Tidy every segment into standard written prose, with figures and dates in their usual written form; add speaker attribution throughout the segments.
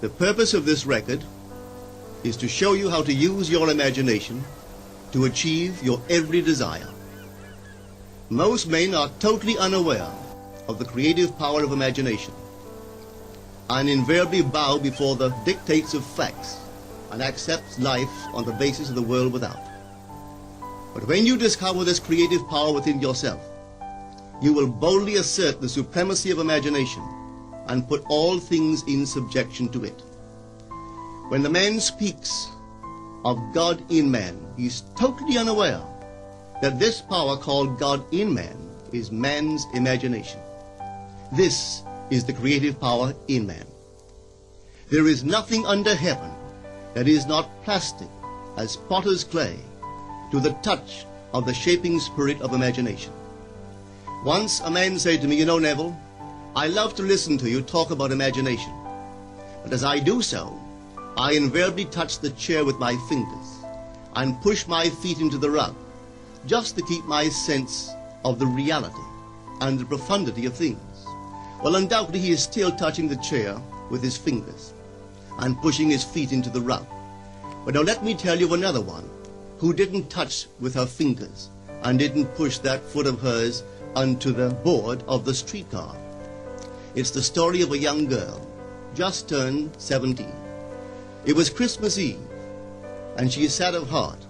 Speaker 1: The purpose of this record is to show you how to use your imagination to achieve your every desire. Most men are totally unaware of the creative power of imagination and invariably bow before the dictates of facts and accept life on the basis of the world without. But when you discover this creative power within yourself, you will boldly assert the supremacy of imagination and put all things in subjection to it. When the man speaks of God in man, he is totally unaware that this power called God in man is man's imagination. This is the creative power in man. There is nothing under heaven that is not plastic as potter's clay to the touch of the shaping spirit of imagination. Once a man said to me, "You know, Neville, I love to listen to you talk about imagination. But as I do so, I invariably touch the chair with my fingers and push my feet into the rug just to keep my sense of the reality and the profundity of things." Well, undoubtedly he is still touching the chair with his fingers and pushing his feet into the rug. But now let me tell you of another one who didn't touch with her fingers and didn't push that foot of hers onto the board of the streetcar. It's the story of a young girl, just turned 17. It was Christmas Eve, and she is sad of heart.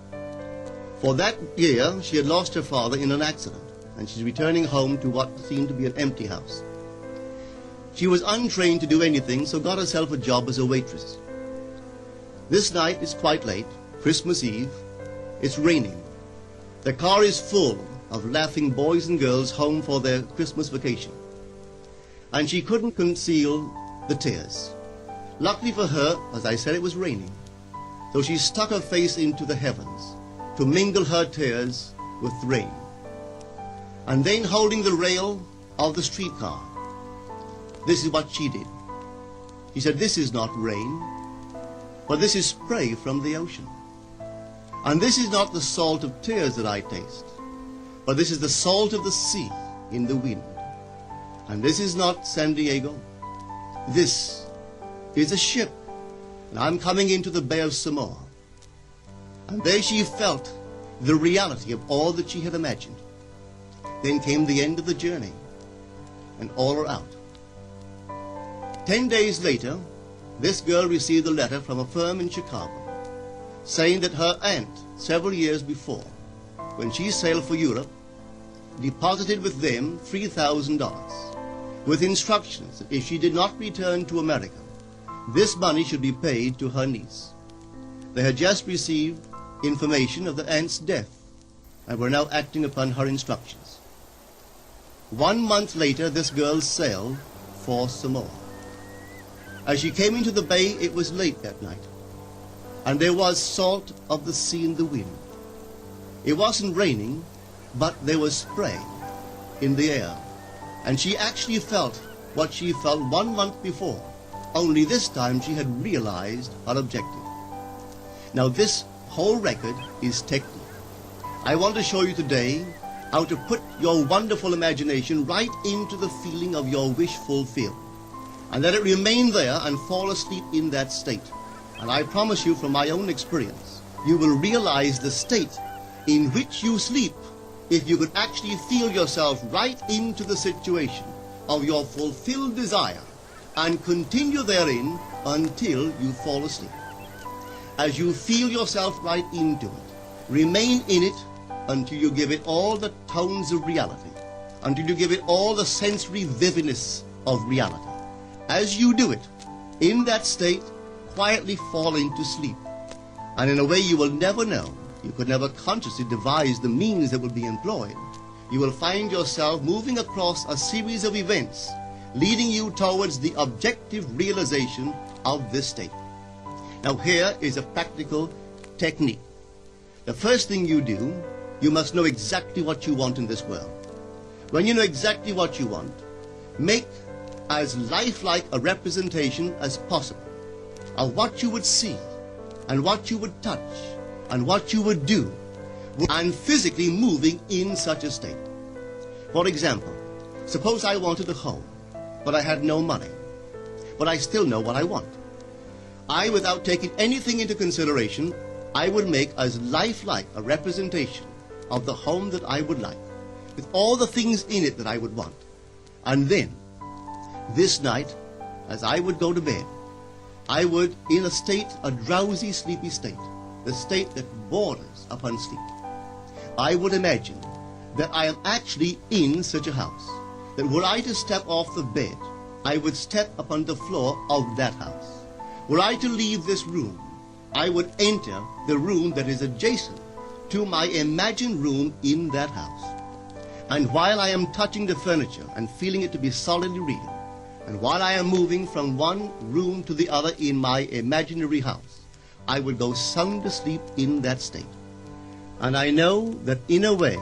Speaker 1: For that year, she had lost her father in an accident, and she's returning home to what seemed to be an empty house. She was untrained to do anything, so got herself a job as a waitress. This night is quite late, Christmas Eve. It's raining. The car is full of laughing boys and girls home for their Christmas vacation. And she couldn't conceal the tears. Luckily for her, as I said, it was raining. So she stuck her face into the heavens to mingle her tears with the rain. And then, holding the rail of the streetcar, this is what she did. She said, "This is not rain, but this is spray from the ocean. And this is not the salt of tears that I taste, but this is the salt of the sea in the wind. And this is not San Diego. This is a ship, and I'm coming into the Bay of Samoa." And there she felt the reality of all that she had imagined. Then came the end of the journey, and all are out. 10 days later, this girl received a letter from a firm in Chicago saying that her aunt, several years before, when she sailed for Europe, deposited with them $3,000 with instructions that if she did not return to America, this money should be paid to her niece. They had just received information of the aunt's death and were now acting upon her instructions. 1 month later, this girl sailed for Samoa. As she came into the bay, it was late that night, and there was salt of the sea in the wind. It wasn't raining, but there was spray in the air, and she actually felt what she felt 1 month before, only this time she had realized her objective. Now this whole record is technique. I want to show you today how to put your wonderful imagination right into the feeling of your wish fulfilled, and let it remain there and fall asleep in that state. And I promise you from my own experience, you will realize the state in which you sleep if you could actually feel yourself right into the situation of your fulfilled desire and continue therein until you fall asleep. As you feel yourself right into it, remain in it until you give it all the tones of reality, until you give it all the sensory vividness of reality. As you do it, in that state, quietly fall into sleep. And in a way you will never know, you could never consciously devise the means that will be employed, you will find yourself moving across a series of events leading you towards the objective realization of this state. Now here is a practical technique. The first thing you do, you must know exactly what you want in this world. When you know exactly what you want, make as lifelike a representation as possible of what you would see and what you would touch and what you would do and physically moving in such a state. For example, suppose I wanted a home, but I had no money, but I still know what I want. I, without taking anything into consideration, I would make as lifelike a representation of the home that I would like, with all the things in it that I would want. And then, this night, as I would go to bed, I would, in a drowsy, sleepy state, the state that borders upon sleep, I would imagine that I am actually in such a house, that were I to step off the bed, I would step upon the floor of that house. Were I to leave this room, I would enter the room that is adjacent to my imagined room in that house. And while I am touching the furniture and feeling it to be solidly real, and while I am moving from one room to the other in my imaginary house, I would go sound asleep in that state. And I know that in a way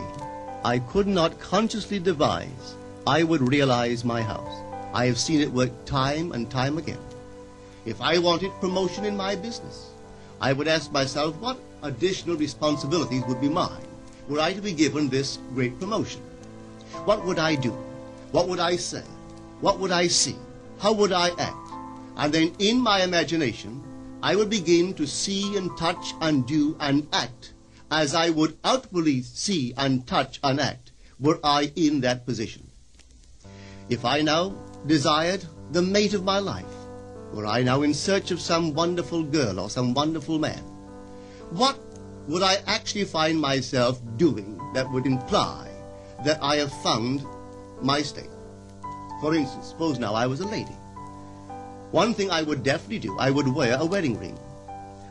Speaker 1: I could not consciously devise, I would realize my house. I have seen it work time and time again. If I wanted promotion in my business, I would ask myself what additional responsibilities would be mine were I to be given this great promotion. What would I do? What would I say? What would I see? How would I act? And then in my imagination, I would begin to see and touch and do and act as I would outwardly see and touch and act were I in that position. If I now desired the mate of my life, were I now in search of some wonderful girl or some wonderful man, what would I actually find myself doing that would imply that I have found my state? For instance, suppose now I was a lady. One thing I would definitely do, I would wear a wedding ring.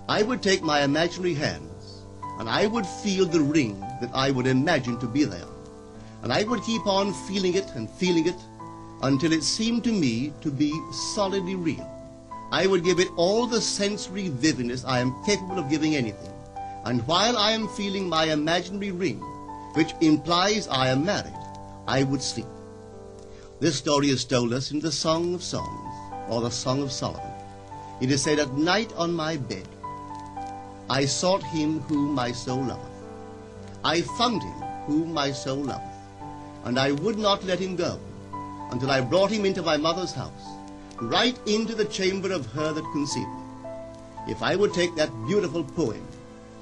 Speaker 1: I would take my imaginary hands and I would feel the ring that I would imagine to be there. And I would keep on feeling it until it seemed to me to be solidly real. I would give it all the sensory vividness I am capable of giving anything. And while I am feeling my imaginary ring, which implies I am married, I would sleep. This story is told us in the Song of Songs, or the Song of Solomon. It is said, "At night on my bed, I sought him whom my soul loveth. I found him whom my soul loveth, and I would not let him go until I brought him into my mother's house, right into the chamber of her that conceived me." If I would take that beautiful poem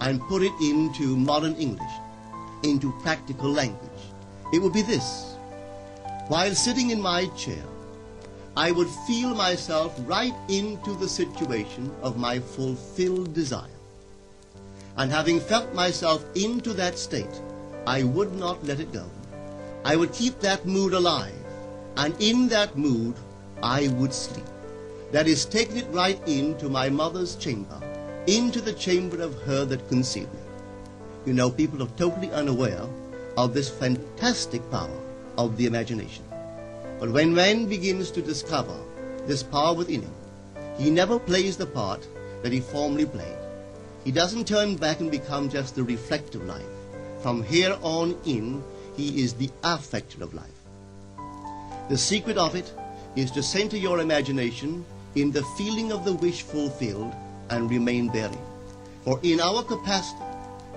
Speaker 1: and put it into modern English, into practical language, it would be this. While sitting in my chair, I would feel myself right into the situation of my fulfilled desire. And having felt myself into that state, I would not let it go. I would keep that mood alive, and in that mood, I would sleep. That is, taking it right into my mother's chamber, into the chamber of her that conceived me. You know, people are totally unaware of this fantastic power of the imagination. But when man begins to discover this power within him, he never plays the part that he formerly played. He doesn't turn back and become just the reflective life. From here on in, he is the affecter of life. The secret of it is to center your imagination in the feeling of the wish fulfilled and remain therein. For in our capacity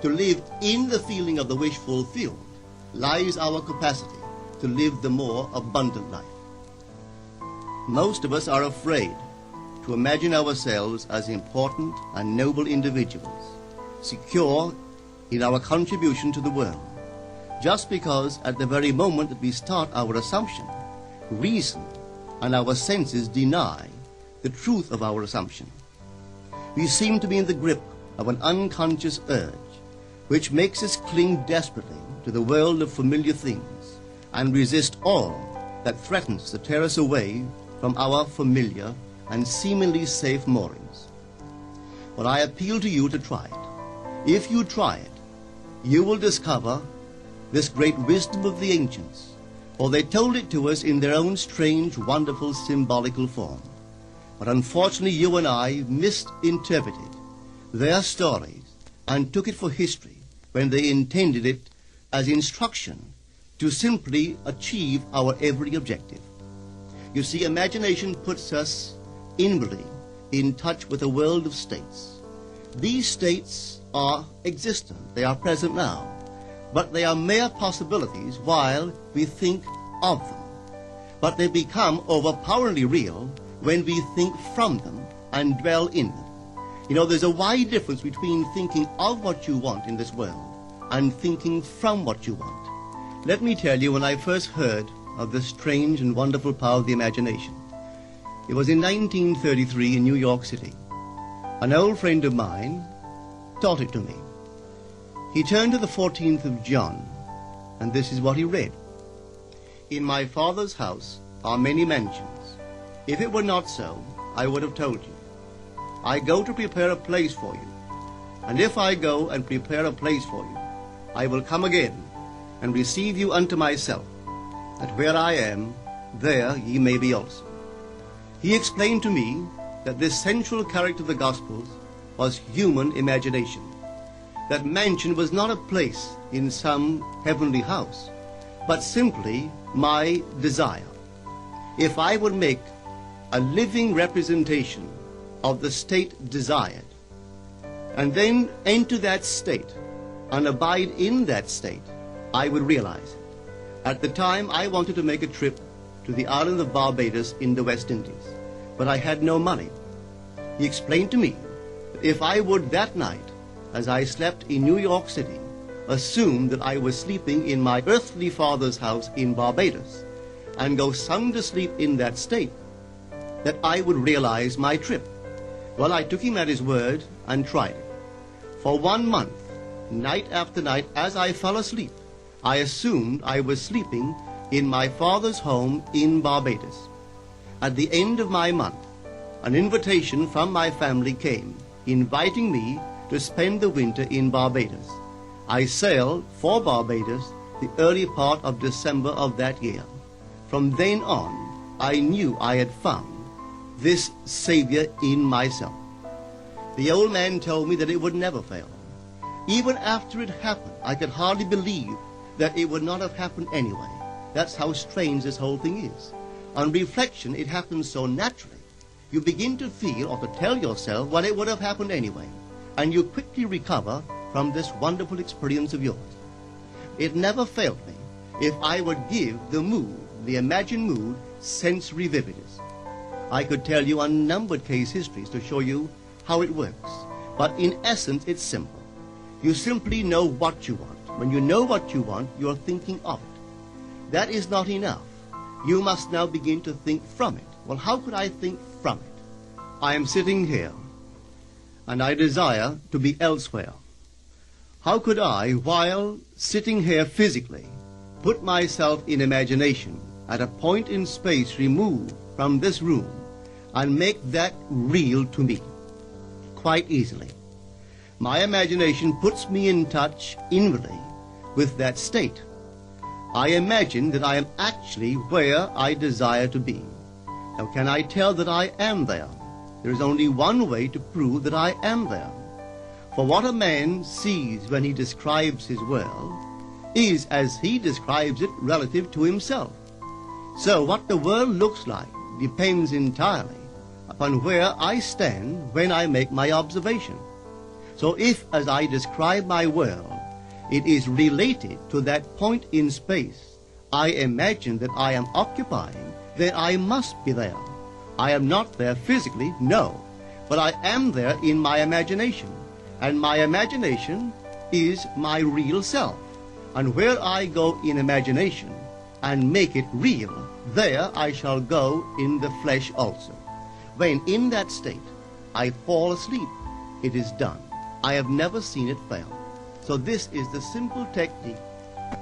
Speaker 1: to live in the feeling of the wish fulfilled lies our capacity to live the more abundant life. Most of us are afraid to imagine ourselves as important and noble individuals, secure in our contribution to the world, just because at the very moment that we start our assumption, reason and our senses deny the truth of our assumption. We seem to be in the grip of an unconscious urge, which makes us cling desperately to the world of familiar things and resist all that threatens to tear us away from our familiar and seemingly safe moorings. But I appeal to you to try it. If you try it, you will discover this great wisdom of the ancients, for they told it to us in their own strange, wonderful, symbolical form. But unfortunately, you and I misinterpreted their stories and took it for history when they intended it as instruction to simply achieve our every objective. You see, imagination puts us inwardly in touch with a world of states. These states are existent, they are present now, but they are mere possibilities while we think of them. But they become overpoweringly real when we think from them and dwell in them. You know, there's a wide difference between thinking of what you want in this world and thinking from what you want. Let me tell you, when I first heard of the strange and wonderful power of the imagination, it was in 1933 in New York City. An old friend of mine taught it to me. He turned to the 14th of John, and this is what he read. In my Father's house are many mansions. If it were not so, I would have told you. I go to prepare a place for you. And if I go and prepare a place for you, I will come again and receive you unto myself, that where I am, there ye may be also. He explained to me that this central character of the Gospels was human imagination. That mansion was not a place in some heavenly house, but simply my desire. If I would make a living representation of the state desired, and then enter that state and abide in that state, I would realize it. At the time, I wanted to make a trip to the island of Barbados in the West Indies, but I had no money. He explained to me that if I would that night, as I slept in New York City, assume that I was sleeping in my earthly father's house in Barbados, and go sound asleep in that state, that I would realize my trip. Well, I took him at his word and tried it. For 1 month, night after night, as I fell asleep, I assumed I was sleeping in my father's home in Barbados. At the end of my month, an invitation from my family came, inviting me to spend the winter in Barbados. I sailed for Barbados the early part of December of that year. From then on, I knew I had found this Savior in myself. The old man told me that it would never fail. Even after it happened, I could hardly believe that it would not have happened anyway. That's how strange this whole thing is. On reflection, it happens so naturally. You begin to feel or to tell yourself, well, it would have happened anyway. And you quickly recover from this wonderful experience of yours. It never failed me if I would give the mood, the imagined mood, sensory vividness. I could tell you unnumbered case histories to show you how it works. But in essence, it's simple. You simply know what you want. When you know what you want, you're thinking of it. That is not enough. You must now begin to think from it. Well, how could I think from it? I am sitting here, and I desire to be elsewhere. How could I, while sitting here physically, put myself in imagination at a point in space removed from this room and make that real to me? Quite easily. My imagination puts me in touch inwardly with that state. I imagine that I am actually where I desire to be. Now, can I tell that I am there? There is only one way to prove that I am there. For what a man sees when he describes his world is as he describes it relative to himself. So what the world looks like depends entirely upon where I stand when I make my observation. So if, as I describe my world, it is related to that point in space I imagine that I am occupying, then I must be there. I am not there physically, no, but I am there in my imagination. And my imagination is my real self. And where I go in imagination and make it real, there I shall go in the flesh also. When in that state I fall asleep, it is done. I have never seen it fail. So this is the simple technique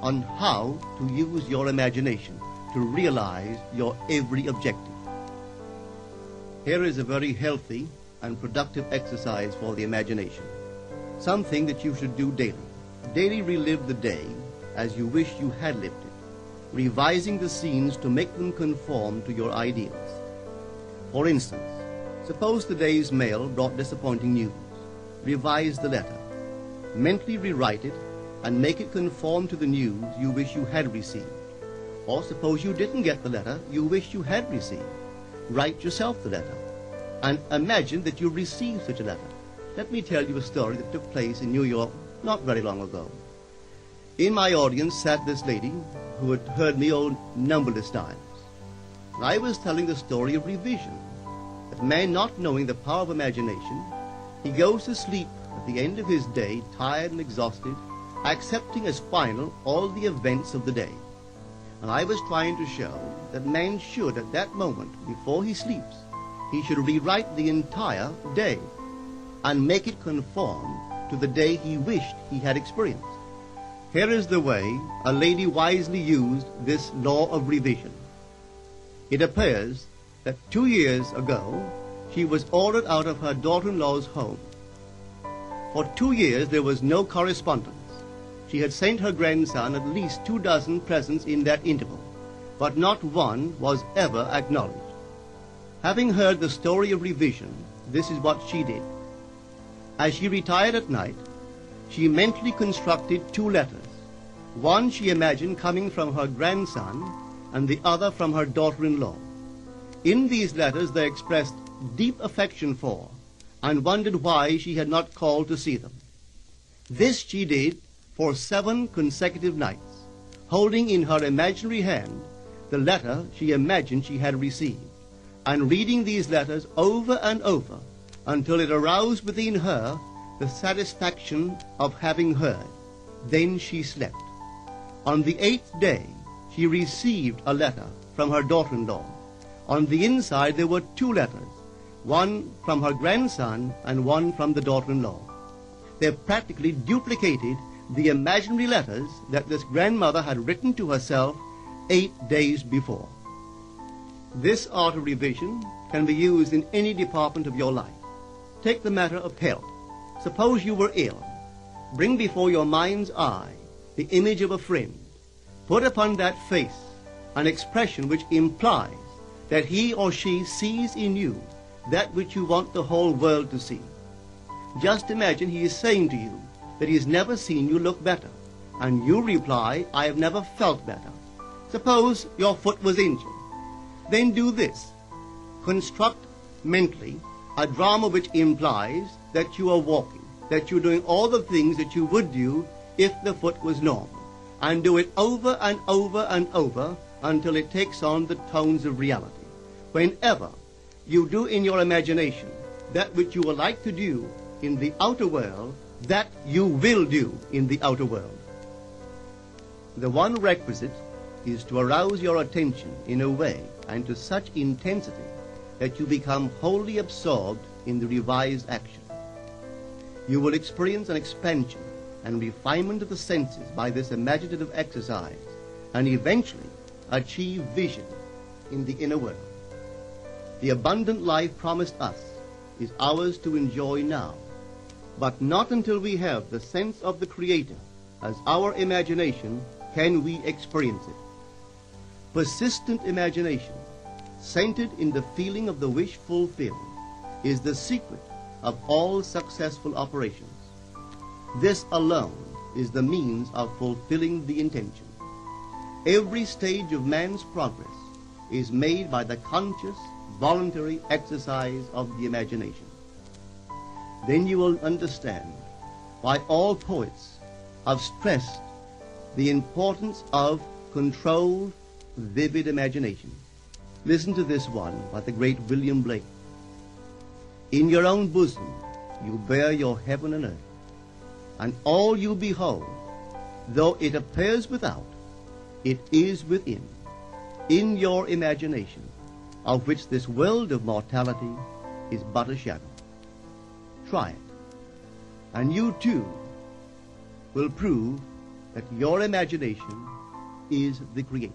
Speaker 1: on how to use your imagination to realize your every objective. Here is a very healthy and productive exercise for the imagination. Something that you should do daily. Daily relive the day as you wish you had lived it, revising the scenes to make them conform to your ideals. For instance, suppose the day's mail brought disappointing news. Revise the letter. Mentally rewrite it and make it conform to the news you wish you had received. Or suppose you didn't get the letter you wish you had received. Write yourself the letter and imagine that you received such a letter. Let me tell you a story that took place in New York not very long ago. In my audience sat this lady who had heard me numberless times. I was telling the story of revision, that man, not knowing the power of imagination, He goes to sleep at the end of his day, tired and exhausted, accepting as final all the events of the day. And I was trying to show that man should, at that moment, before he sleeps, he should rewrite the entire day and make it conform to the day he wished he had experienced. Here is the way a lady wisely used this law of revision. It appears that 2 years ago, she was ordered out of her daughter-in-law's home. For 2 years there was no correspondence. She had sent her grandson at least 24 presents in that interval, but not one was ever acknowledged. Having heard the story of revision, this is what she did. As she retired at night, she mentally constructed 2 letters. One she imagined coming from her grandson, and the other from her daughter-in-law. In these letters they expressed deep affection for, and wondered why she had not called to see them. This she did for 7 consecutive nights, holding in her imaginary hand the letter she imagined she had received, and reading these letters over and over until it aroused within her the satisfaction of having heard. Then she slept. On the 8th day, she received a letter from her daughter-in-law. On the inside there were 2 letters, one from her grandson and one from the daughter-in-law. They practically duplicated the imaginary letters that this grandmother had written to herself 8 days before. This art of revision can be used in any department of your life. Take the matter of health. Suppose you were ill. Bring before your mind's eye the image of a friend. Put upon that face an expression which implies that he or she sees in you that which you want the whole world to see. Just imagine he is saying to you that he has never seen you look better, and you reply, I have never felt better. Suppose your foot was injured. Then do this. Construct mentally a drama which implies that you are walking, that you're doing all the things that you would do if the foot was normal, and do it over and over and over until it takes on the tones of reality. Whenever you do in your imagination that which you would like to do in the outer world, that you will do in the outer world. The one requisite is to arouse your attention in a way and to such intensity that you become wholly absorbed in the revised action. You will experience an expansion and refinement of the senses by this imaginative exercise, and eventually achieve vision in the inner world. The abundant life promised us is ours to enjoy now, but not until we have the sense of the Creator as our imagination can we experience it. Persistent imagination, centered in the feeling of the wish fulfilled, is the secret of all successful operations. This alone is the means of fulfilling the intention. Every stage of man's progress is made by the conscious, voluntary exercise of the imagination. Then you will understand why all poets have stressed the importance of controlled, vivid imagination. Listen to this one by the great William Blake. In your own bosom you bear your heaven and earth, and all you behold, though it appears without, it is within, in your imagination, of which this world of mortality is but a shadow. Try it, and you too will prove that your imagination is the Creator.